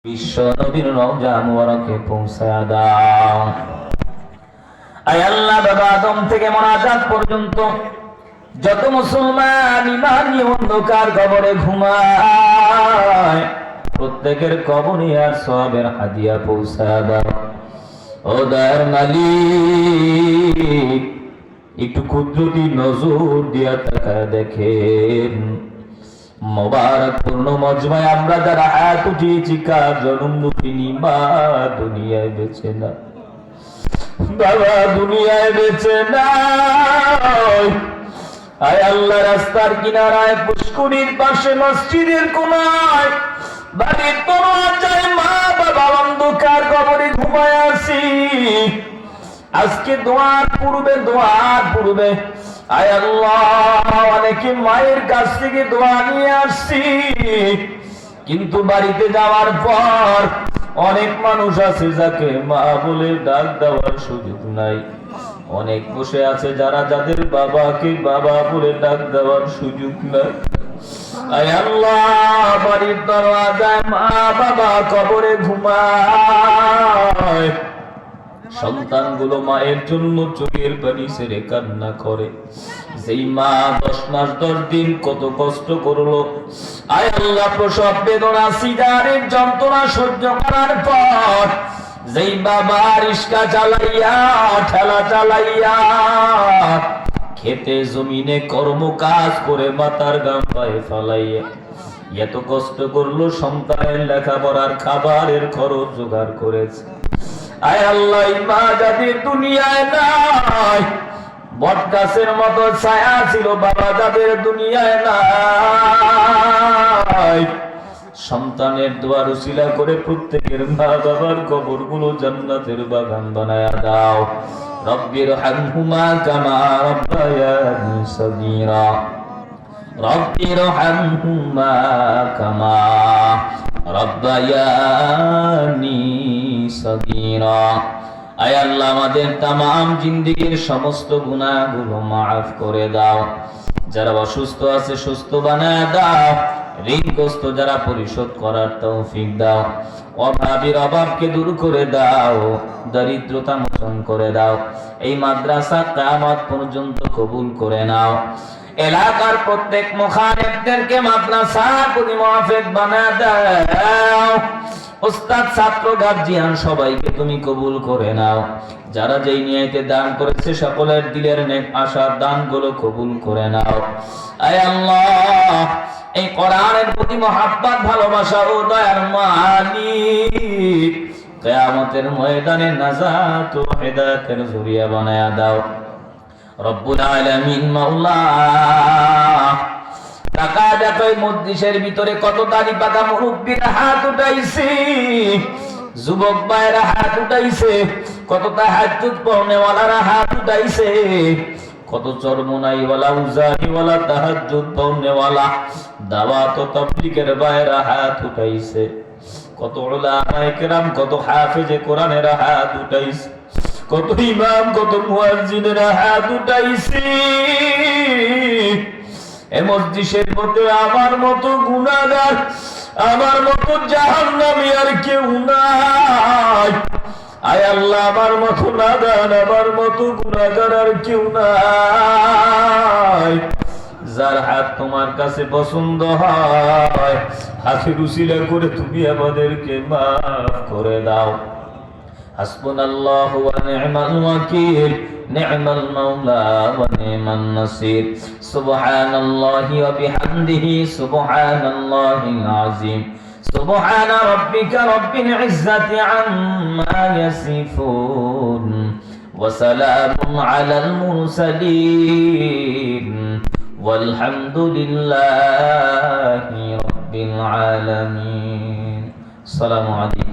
বিশ্ব নবীর রওজা মুবারকে পৌঁছায়া দাও। আয় আল্লাহ, বাবা আদম থেকে মোনাজাত পর্যন্ত যত মুসলমান ইমানি অন্ধকার কবরে ঘুমায়, প্রত্যেকের কবরে আর সওয়াবের হাদিয়া পৌঁছায়া দাও। ও দয়ার মালিক, একটু কুদরতি নজর দিয়া তাকায় দেখেন, মোবারক পূর্ণ মজমায় আমরা যারা হাত উঠিয়েছি, কার জন্ম দুঃখিনী মা দুনিয়ায় বেঁচে না, বাবা দুনিয়ায় বেঁচে না। আয় আল্লাহ, রাস্তার কিনারায়, পুষ্করির পাশে, মসজিদের কোনায়, বাড়ির দরজায় মা বাবা অন্ধকার কবরে ঘুমায় আছি। আজকে দোয়ার পূর্বে আয় আল্লাহ, অনেকে মায়ের কাছ থেকে দোয়া নিয়ে আসছি, কিন্তু বাড়িতে যাওয়ার পর অনেক মানুষ আছে যাকে মা বলে ডাক দেওয়ার সুযোগ নাই। অনেক বসে আছে যারা যাদের বাবাকে বাবা বলে ডাক দেওয়ার সুযোগ নাই। আয় আল্লাহ, বাড়ির দরজায় মা বাবা কবরে ঘুমায়, সন্তানগুলো মায়ের জন্য চোখের পানি ছেড়ে কান্না করে। যেই মা 10 মাস 10 দিন কত কষ্ট করলো, আয় আল্লাহ, প্রসব বেদনা, সিজারের যন্ত্রণা সহ্য করার পর যেই বাবা রিস্কা চালাইয়া, ঠেলা চালাইয়া, খেতে জমিনে কর্ম কাজ করে মাথার গাম পায়ে ফলাইয়া এত কষ্ট করলো, সন্তানের লেখাপড়ার খাবারের খরচ জোগাড় করেছে। আয় আল্লাহ, মা যাদের দুনিয়ায় নাই, বট গাছের মতো ছায়া ছিল, বাবা যাদের দুনিয়ায় নাই, সন্তানের দোয়ার উসিলা করে প্রত্যেকের মা বাবার কবরগুলো জান্নাতের বাগান বানায়া দাও। রব্বির হামহুমা কামা রব্বায়ানি সগীরা, রব্বির হামহুমা কামা রব্বায়ানি সগীরা। আয় আল্লাহ, আমাদের তামাম জিন্দেগীর সমস্ত গুনাহগুলো মাফ করে দাও। যারা অসুস্থ আছে সুস্থ বানায় দাও, ঋণগ্রস্ত যারা পরিশোধ করার তৌফিক দাও, অভাবীর অভাবকে দূর করে দাও, দরিদ্রতা মোচন করে দাও। এই মাদ্রাসা কিয়ামত পর্যন্ত কবুল করে নাও। এলাকার প্রত্যেক মুখারিবদেরকে মাদ্রাসার প্রতি মুআফিক বানায় দাও। উস্তাদ, ছাত্র, গার্জিয়ান সবাইকে তুমি কবুল করে নাও। যারা যেই নিয়তে দান করেছে সকলের দিলের নেক আশার দানগুলো কবুল করে নাও। আয় আল্লাহ, এই কোরআনের প্রতি মহব্বত, ভালোবাসা ও দয়ার মালিক, কিয়ামতের ময়দানে নাজাত ও হিদায়াতের জরিয়া বানায়া দাও। রব্বুল আলামিন, মাওলা, টাকা দেখো মজলিসের ভিতরে কত দাড়ি পাকা মুরব্বীরা হাত উঠাইছে, যুবক ভাইরা হাত উঠাইছে, কত তাহাজ্জুদ পড়নেওয়ালারা হাত উঠাইছে, কত চরমনাইওয়ালা, উজানিওয়ালা, তাহাজ্জুদ পড়নেওয়ালা, দাওয়াত ও তাবলীগের ভাইরা হাত উঠাইছে, কত উলামায়ে কেরাম, কত হাফেজে কোরআনেরা হাত উঠাইছে, কত ইমাম, কত মুয়াজ্জিনেরা হাত উঠাইছে। এ মজলিসের মধ্যে আমার মতো গুনাহগার, আমার মতো জাহান্নামী আর কেউ নাই। আয় আল্লাহ, আমার মতো নাদান, আমার মতো গুনাহগার আর কেউ নাই। যার হাত তোমার কাছে পছন্দ হয়, হাতে উসিলা করে তুমি আমাদেরকে মাফ করে দাও। হাসবুনাল্লাহু ওয়া নি'মাল ওয়াকিল, নি'মাল মাওলা ওয়া নি'মান নাসির। সুবহানাল্লাহি ওয়া বিহামদিহি, সুবহানাল্লাহিল আযীম। সুবহানা রাব্বিকা রাব্বিল ইজ্জাতি আম্মা ইয়াসিফুন, ওয়া সালামুন আলাল মুরসালিন, ওয়ালহামদুলিল্লাহি রাব্বিল আলামিন। আসসালামু আলাইকুম।